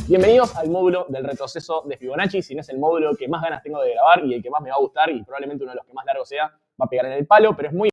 Bienvenidos al módulo del retroceso de Fibonacci. Si no es el módulo que más ganas tengo de grabar y el que más me va a gustar y probablemente uno de los que más largo sea, va a pegar en el palo, pero es muy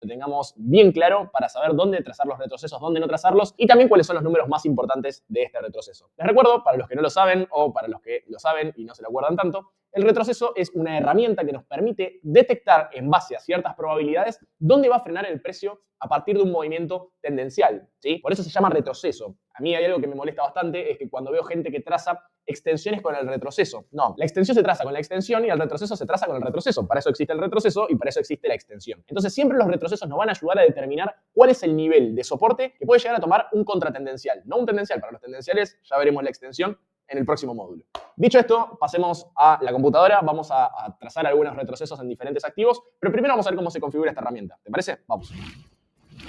que tengamos bien claro para saber dónde trazar los retrocesos, dónde no trazarlos y también cuáles son los números más importantes de este retroceso. Les recuerdo, para los que no lo saben o para los que lo saben y no se lo acuerdan tanto, el retroceso es una herramienta que nos permite detectar en base a ciertas probabilidades dónde va a frenar el precio a partir de un movimiento tendencial, ¿sí? Por eso se llama retroceso. A mí hay algo que me molesta bastante, es que cuando veo gente que traza extensiones con el retroceso. No, la extensión se traza con la extensión y el retroceso se traza con el retroceso. Para eso existe el retroceso y para eso existe la extensión. Entonces siempre los retrocesos nos van a ayudar a determinar cuál es el nivel de soporte que puede llegar a tomar un contratendencial. No un tendencial, para los tendenciales ya veremos la extensión en el próximo módulo. Dicho esto, pasemos a la computadora. Vamos a trazar algunos retrocesos en diferentes activos, pero primero vamos a ver cómo se configura esta herramienta. ¿Te parece? Vamos.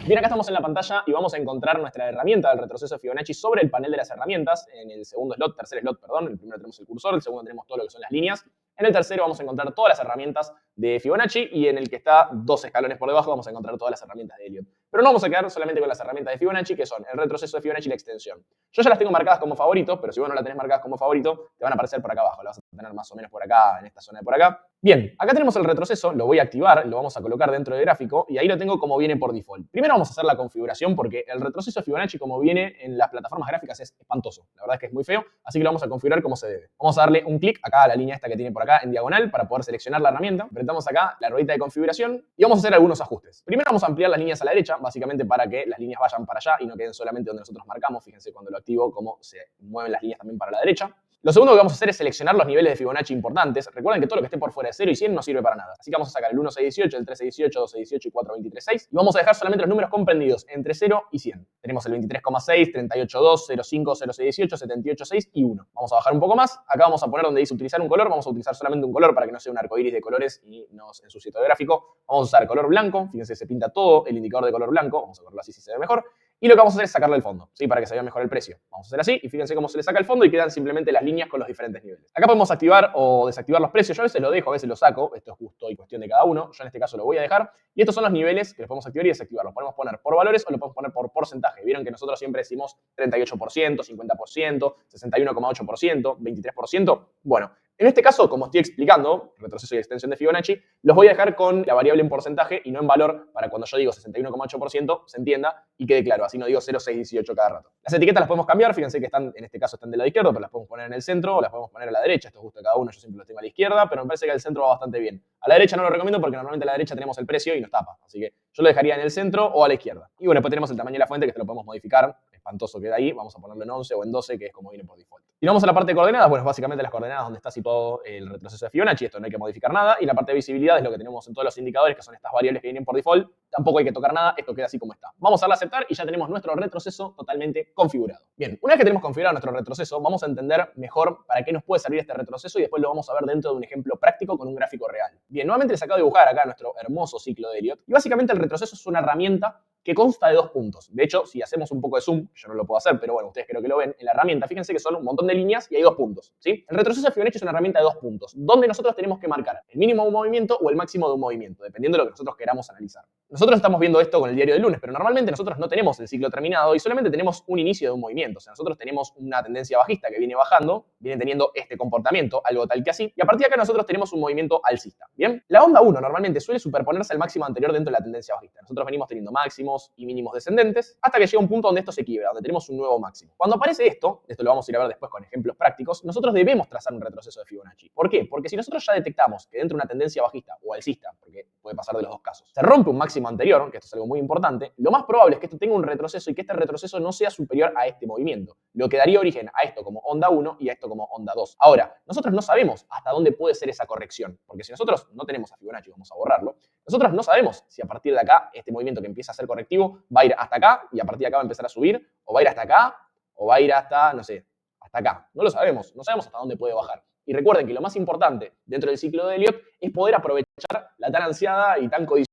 Bien, acá estamos en la pantalla y vamos a encontrar nuestra herramienta del retroceso de Fibonacci sobre el panel de las herramientas. En el segundo slot, tercer slot, perdón. En el primero tenemos el cursor, en el segundo tenemos todo lo que son las líneas. En el tercero vamos a encontrar todas las herramientas de Fibonacci y en el que está dos escalones por debajo vamos a encontrar todas las herramientas de Elliott. Pero no vamos a quedar solamente con las herramientas de Fibonacci, que son el retroceso de Fibonacci y la extensión. Yo ya las tengo marcadas como favoritos, pero si vos no las tenés marcadas como favorito, te van a aparecer por acá abajo. Las vas a tener más o menos por acá, en esta zona de por acá. Bien, acá tenemos el retroceso, lo voy a activar, lo vamos a colocar dentro del gráfico y ahí lo tengo como viene por default. Primero vamos a hacer la configuración porque el retroceso de Fibonacci como viene en las plataformas gráficas es espantoso. La verdad es que es muy feo, así que lo vamos a configurar como se debe. Vamos a darle un clic acá a la línea esta que tiene por acá en diagonal para poder seleccionar la herramienta. Apretamos acá la ruedita de configuración y vamos a hacer algunos ajustes. Primero vamos a ampliar las líneas a la derecha, básicamente para que las líneas vayan para allá y no queden solamente donde nosotros marcamos. Fíjense cuando lo activo cómo se mueven las líneas también para la derecha. Lo segundo que vamos a hacer es seleccionar los niveles de Fibonacci importantes. Recuerden que todo lo que esté por fuera de 0 y 100 no sirve para nada. Así que vamos a sacar el 1,618, el 3,618, 2,618 y 4,236. Y vamos a dejar solamente los números comprendidos entre 0 y 100. Tenemos el 23,6, 38,2, 0,5, 0,618, 78,6 y 1. Vamos a bajar un poco más. Acá vamos a poner donde dice utilizar un color. Vamos a utilizar solamente un color para que no sea un arcoíris de colores y nos ensucie todo el gráfico. Vamos a usar color blanco. Fíjense, se pinta todo el indicador de color blanco. Vamos a verlo así si se ve mejor. Y lo que vamos a hacer es sacarle el fondo, ¿sí? Para que se vea mejor el precio. Vamos a hacer así y fíjense cómo se le saca el fondo y quedan simplemente las líneas con los diferentes niveles. Acá podemos activar o desactivar los precios. Yo a veces lo dejo, a veces lo saco. Esto es gusto y cuestión de cada uno. Yo en este caso lo voy a dejar. Y estos son los niveles que los podemos activar y desactivar. Los podemos poner por valores o lo podemos poner por porcentaje. Vieron que nosotros siempre decimos 38%, 50%, 61,8%, 23%. Bueno, en este caso, como estoy explicando, retroceso y extensión de Fibonacci, los voy a dejar con la variable en porcentaje y no en valor para cuando yo digo 61,8% se entienda y quede claro. Así no digo 0,618 cada rato. Las etiquetas las podemos cambiar. Fíjense que están, en este caso están del lado izquierdo, pero las podemos poner en el centro o las podemos poner a la derecha. Esto es gusto de cada uno. Yo siempre los tengo a la izquierda, pero me parece que el centro va bastante bien. A la derecha no lo recomiendo porque normalmente a la derecha tenemos el precio y nos tapa. Así que yo lo dejaría en el centro o a la izquierda. Y bueno, después tenemos el tamaño de la fuente que esto lo podemos modificar. Espantoso queda ahí. Vamos a ponerlo en 11 o en 12, que es como viene por default. Y vamos a la parte de coordenadas. Bueno, básicamente las coordenadas donde está situado el retroceso de Fibonacci. Esto no hay que modificar nada. Y la parte de visibilidad es lo que tenemos en todos los indicadores, que son estas variables que vienen por default. Tampoco hay que tocar nada. Esto queda así como está. Vamos a darle a aceptar y ya tenemos nuestro retroceso totalmente configurado. Bien, una vez que tenemos configurado nuestro retroceso, vamos a entender mejor para qué nos puede servir este retroceso y después lo vamos a ver dentro de un ejemplo práctico con un gráfico real. Bien, nuevamente les acabo de dibujar acá nuestro hermoso ciclo de Elliott. Y básicamente el retroceso es una herramienta que consta de dos puntos. De hecho, si hacemos un poco de zoom, yo no lo puedo hacer, pero bueno, ustedes creo que lo ven, en la herramienta, fíjense que son un montón de líneas y hay dos puntos, ¿sí? El retroceso de Fibonacci es una herramienta de dos puntos, donde nosotros tenemos que marcar el mínimo de un movimiento o el máximo de un movimiento, dependiendo de lo que nosotros queramos analizar. Nosotros estamos viendo esto con el diario del lunes, pero normalmente nosotros no tenemos el ciclo terminado y solamente tenemos un inicio de un movimiento. O sea, nosotros tenemos una tendencia bajista que viene bajando, viene teniendo este comportamiento, algo tal que así, y a partir de acá nosotros tenemos un movimiento alcista, ¿bien? La onda 1 normalmente suele superponerse al máximo anterior dentro de la tendencia bajista. Nosotros venimos teniendo máximos y mínimos descendentes hasta que llega un punto donde esto se quiebra, donde tenemos un nuevo máximo. Cuando aparece esto lo vamos a ir a ver después con ejemplos prácticos, nosotros debemos trazar un retroceso de Fibonacci. ¿Por qué? Porque si nosotros ya detectamos que dentro de una tendencia bajista o alcista, porque puede pasar de los dos casos, se rompe un máximo anterior, que esto es algo muy importante, lo más probable es que esto tenga un retroceso y que este retroceso no sea superior a este movimiento, lo que daría origen a esto como onda 1 y a esto como onda 2. Ahora, nosotros no sabemos hasta dónde puede ser esa corrección, porque si nosotros no tenemos a Fibonacci, vamos a borrarlo, nosotros no sabemos si a partir de acá este movimiento que empieza a ser correctivo va a ir hasta acá y a partir de acá va a empezar a subir, o va a ir hasta acá, o va a ir hasta, no sé, hasta acá. No lo sabemos, no sabemos hasta dónde puede bajar. Y recuerden que lo más importante dentro del ciclo de Elliott es poder aprovechar la tan ansiada y tan codiciada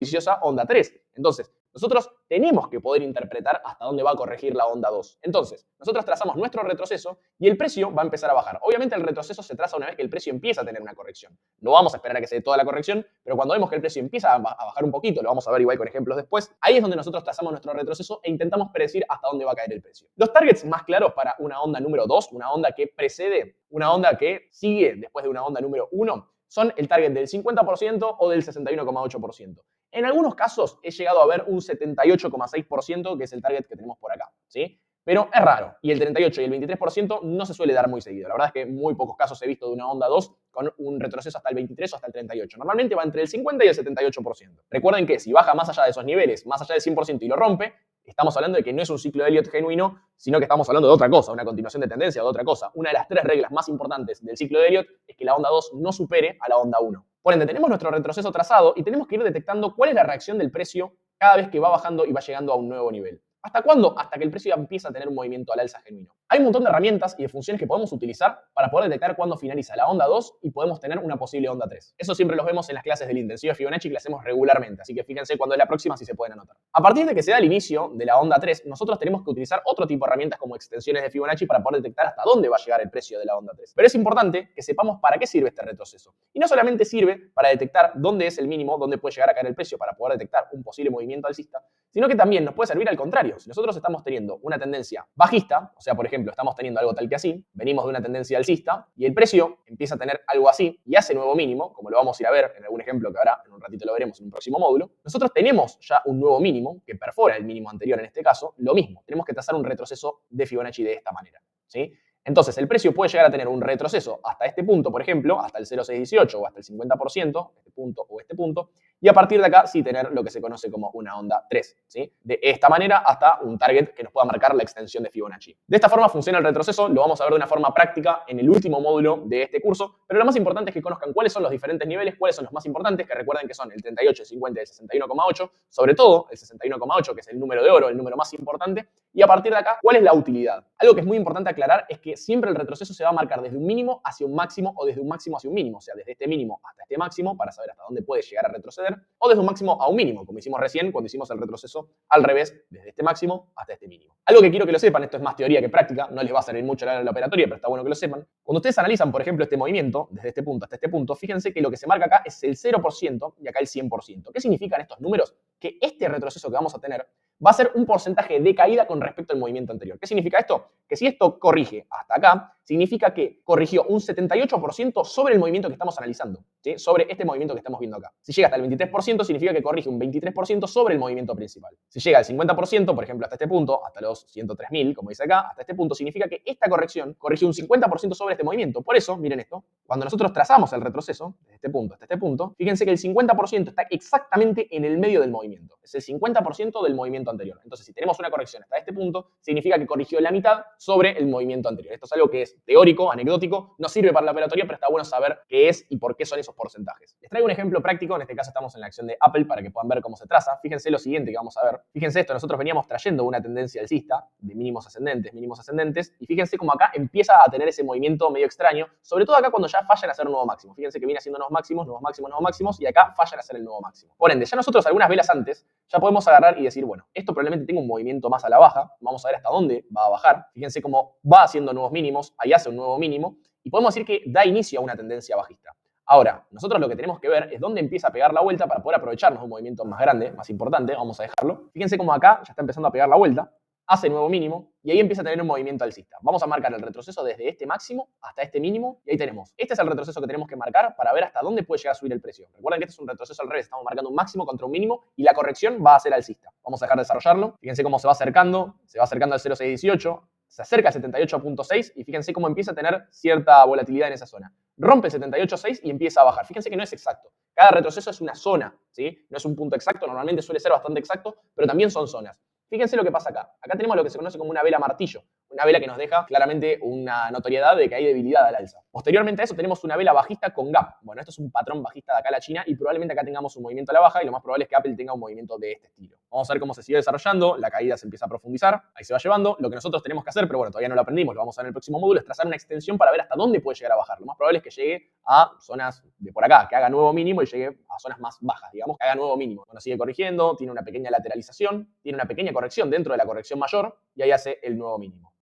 beneficiosa onda 3. Entonces, nosotros tenemos que poder interpretar hasta dónde va a corregir la onda 2. Entonces, nosotros trazamos nuestro retroceso y el precio va a empezar a bajar. Obviamente el retroceso se traza una vez que el precio empieza a tener una corrección. No vamos a esperar a que se dé toda la corrección, pero cuando vemos que el precio empieza a bajar un poquito, lo vamos a ver igual con ejemplos después, ahí es donde nosotros trazamos nuestro retroceso e intentamos predecir hasta dónde va a caer el precio. Los targets más claros para una onda número 2, una onda que precede, una onda que sigue después de una onda número 1, son el target del 50% o del 61,8%. En algunos casos he llegado a ver un 78,6%, que es el target que tenemos por acá, ¿sí? Pero es raro. Y el 38 y el 23% no se suele dar muy seguido. La verdad es que muy pocos casos he visto de una onda 2 con un retroceso hasta el 23 o hasta el 38. Normalmente va entre el 50 y el 78%. Recuerden que si baja más allá de esos niveles, más allá del 100% y lo rompe, estamos hablando de que no es un ciclo de Elliott genuino, sino que estamos hablando de otra cosa, una continuación de tendencia o de otra cosa. Una de las 3 reglas más importantes del ciclo de Elliott es que la onda 2 no supere a la onda 1. Por ende, tenemos nuestro retroceso trazado y tenemos que ir detectando cuál es la reacción del precio cada vez que va bajando y va llegando a un nuevo nivel. ¿Hasta cuándo? Hasta que el precio ya empieza a tener un movimiento al alza genuino. Hay un montón de herramientas y de funciones que podemos utilizar para poder detectar cuándo finaliza la onda 2 y podemos tener una posible onda 3. Eso siempre los vemos en las clases del intensivo de Fibonacci que le hacemos regularmente, así que fíjense cuándo es la próxima si se pueden anotar. A partir de que se da el inicio de la onda 3, nosotros tenemos que utilizar otro tipo de herramientas como extensiones de Fibonacci para poder detectar hasta dónde va a llegar el precio de la onda 3. Pero es importante que sepamos para qué sirve este retroceso. Y no solamente sirve para detectar dónde es el mínimo, dónde puede llegar a caer el precio para poder detectar un posible movimiento alcista, sino que también nos puede servir al contrario. Si nosotros estamos teniendo una tendencia bajista, o sea, por ejemplo, estamos teniendo algo tal que así, venimos de una tendencia alcista y el precio empieza a tener algo así y hace nuevo mínimo, como lo vamos a ir a ver en algún ejemplo que ahora en un ratito lo veremos en un próximo módulo, nosotros tenemos ya un nuevo mínimo que perfora el mínimo anterior en este caso, lo mismo, tenemos que trazar un retroceso de Fibonacci de esta manera, ¿sí? Entonces, el precio puede llegar a tener un retroceso hasta este punto, por ejemplo, hasta el 0,618 o hasta el 50%, este punto o este punto, y a partir de acá sí tener lo que se conoce como una onda 3, ¿sí? De esta manera hasta un target que nos pueda marcar la extensión de Fibonacci. De esta forma funciona el retroceso, lo vamos a ver de una forma práctica en el último módulo de este curso, pero lo más importante es que conozcan cuáles son los diferentes niveles, cuáles son los más importantes, que recuerden que son el 38, el 50 y el 61,8, sobre todo el 61,8, que es el número de oro, el número más importante, y a partir de acá, ¿cuál es la utilidad? Algo que es muy importante aclarar es que siempre el retroceso se va a marcar desde un mínimo hacia un máximo o desde un máximo hacia un mínimo, o sea, desde este mínimo hasta este máximo para saber hasta dónde puede llegar a retroceder, o desde un máximo a un mínimo, como hicimos recién cuando hicimos el retroceso al revés, desde este máximo hasta este mínimo. Algo que quiero que lo sepan, esto es más teoría que práctica, no les va a servir mucho la operatoria, pero está bueno que lo sepan. Cuando ustedes analizan, por ejemplo, este movimiento, desde este punto hasta este punto, fíjense que lo que se marca acá es el 0% y acá el 100%. ¿Qué significan estos números? Que este retroceso que vamos a tener va a ser un porcentaje de caída con respecto al movimiento anterior. ¿Qué significa esto? Que si esto corrige hasta acá, significa que corrigió un 78% sobre el movimiento que estamos analizando, ¿sí? Sobre este movimiento que estamos viendo acá. Si llega hasta el 23%, significa que corrige un 23% sobre el movimiento principal. Si llega al 50%, por ejemplo, hasta este punto, hasta los 103.000, como dice acá, hasta este punto, significa que esta corrección corrigió un 50% sobre este movimiento. Por eso, miren esto, cuando nosotros trazamos el retroceso, desde este punto hasta este punto, fíjense que el 50% está exactamente en el medio del movimiento. Es el 50% del movimiento anterior. Entonces, si tenemos una corrección hasta este punto, significa que corrigió la mitad sobre el movimiento anterior. Esto es algo que es teórico, anecdótico, no sirve para la operatoria, pero está bueno saber qué es y por qué son esos porcentajes. Les traigo un ejemplo práctico, en este caso estamos en la acción de Apple para que puedan ver cómo se traza. Fíjense lo siguiente que vamos a ver. Fíjense esto, nosotros veníamos trayendo una tendencia alcista de mínimos ascendentes, y fíjense cómo acá empieza a tener ese movimiento medio extraño, sobre todo acá cuando ya fallan a hacer un nuevo máximo. Fíjense que viene haciendo nuevos máximos, y acá fallan a hacer el nuevo máximo. Por ende, ya nosotros algunas velas antes, ya podemos agarrar y decir, bueno, esto probablemente tenga un movimiento más a la baja, vamos a ver hasta dónde va a bajar. Fíjense cómo va haciendo nuevos mínimos, ahí hace un nuevo mínimo, y podemos decir que da inicio a una tendencia bajista. Ahora, nosotros lo que tenemos que ver es dónde empieza a pegar la vuelta para poder aprovecharnos de un movimiento más grande, más importante, vamos a dejarlo. Fíjense cómo acá ya está empezando a pegar la vuelta, hace nuevo mínimo y ahí empieza a tener un movimiento alcista. Vamos a marcar el retroceso desde este máximo hasta este mínimo y ahí tenemos. Este es el retroceso que tenemos que marcar para ver hasta dónde puede llegar a subir el precio. Recuerden que este es un retroceso al revés, estamos marcando un máximo contra un mínimo y la corrección va a ser alcista. Vamos a dejar de desarrollarlo. Fíjense cómo se va acercando al 0,618, se acerca al 78,6 y fíjense cómo empieza a tener cierta volatilidad en esa zona. Rompe el 78,6 y empieza a bajar. Fíjense que no es exacto. Cada retroceso es una zona, ¿sí? No es un punto exacto, normalmente suele ser bastante exacto, pero también son zonas. Fíjense lo que pasa acá. Acá tenemos lo que se conoce como una vela martillo. Una vela que nos deja claramente una notoriedad de que hay debilidad al alza. Posteriormente a eso tenemos una vela bajista con gap. Bueno, esto es un patrón bajista de acá a la China y probablemente acá tengamos un movimiento a la baja y lo más probable es que Apple tenga un movimiento de este estilo. Vamos a ver cómo se sigue desarrollando, la caída se empieza a profundizar, ahí se va llevando. Lo que nosotros tenemos que hacer, pero bueno, todavía no lo aprendimos, lo vamos a ver en el próximo módulo, es trazar una extensión para ver hasta dónde puede llegar a bajar. Lo más probable es que llegue a zonas de por acá, que haga nuevo mínimo y llegue a zonas más bajas, digamos, que haga nuevo mínimo. Bueno, sigue corrigiendo, tiene una pequeña lateralización, tiene una pequeña corrección dentro de la corrección mayor y ahí hace el nuevo mínimo.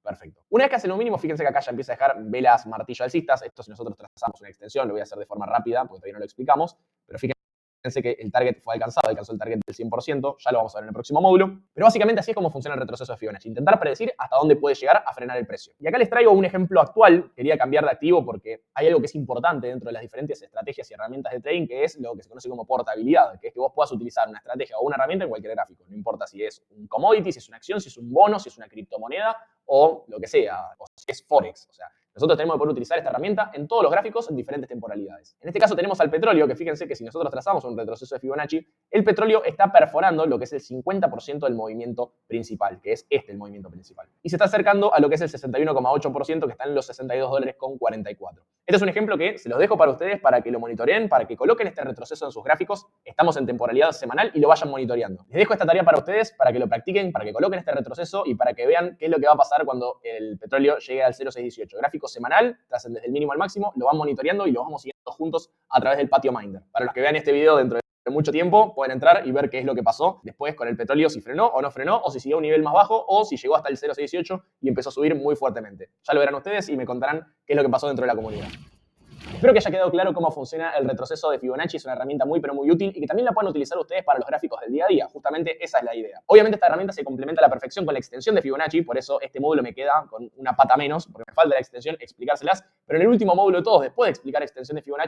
Perfecto. Una vez que hace el nuevo mínimo, fíjense que acá ya empieza a dejar velas martillo alcistas. Esto si nosotros trazamos una extensión, lo voy a hacer de forma rápida porque todavía no lo explicamos, pero fíjense que el target fue alcanzado, alcanzó el target del 100%, ya lo vamos a ver en el próximo módulo. Pero básicamente así es como funciona el retroceso de Fibonacci, intentar predecir hasta dónde puede llegar a frenar el precio. Y acá les traigo un ejemplo actual, quería cambiar de activo porque hay algo que es importante dentro de las diferentes estrategias y herramientas de trading, que es lo que se conoce como portabilidad, que es que vos puedas utilizar una estrategia o una herramienta en cualquier gráfico, no importa si es un commodity, si es una acción, si es un bono, si es una criptomoneda o lo que sea, o si es Forex, o sea, nosotros tenemos que poder utilizar esta herramienta en todos los gráficos en diferentes temporalidades. En este caso tenemos al petróleo, que fíjense que si nosotros trazamos un retroceso de Fibonacci, el petróleo está perforando lo que es el 50% del movimiento principal, que es este el movimiento principal. Y se está acercando a lo que es el 61,8%, que está en los 62 dólares con 44. Este es un ejemplo que se los dejo para ustedes para que lo monitoreen, para que coloquen este retroceso en sus gráficos. Estamos en temporalidad semanal y lo vayan monitoreando. Les dejo esta tarea para ustedes, para que lo practiquen, para que coloquen este retroceso y para que vean qué es lo que va a pasar cuando el petróleo llegue al 0,618. Gráfico semanal, tracen desde el mínimo al máximo, lo van monitoreando y lo vamos siguiendo juntos a través del Patio Minder. Para los que vean este video dentro de mucho tiempo, pueden entrar y ver qué es lo que pasó después con el petróleo, si frenó o no frenó, o si siguió a un nivel más bajo, o si llegó hasta el 0,618 y empezó a subir muy fuertemente. Ya lo verán ustedes y me contarán qué es lo que pasó dentro de la comunidad. Espero que haya quedado claro cómo funciona el retroceso de Fibonacci. Es una herramienta muy pero muy útil y que también la pueden utilizar ustedes para los gráficos del día a día. Justamente esa es la idea. Obviamente esta herramienta se complementa a la perfección con la extensión de Fibonacci, por eso este módulo me queda con una pata menos, porque me falta la extensión explicárselas. Pero en el último módulo de todos, después de explicar extensión de Fibonacci,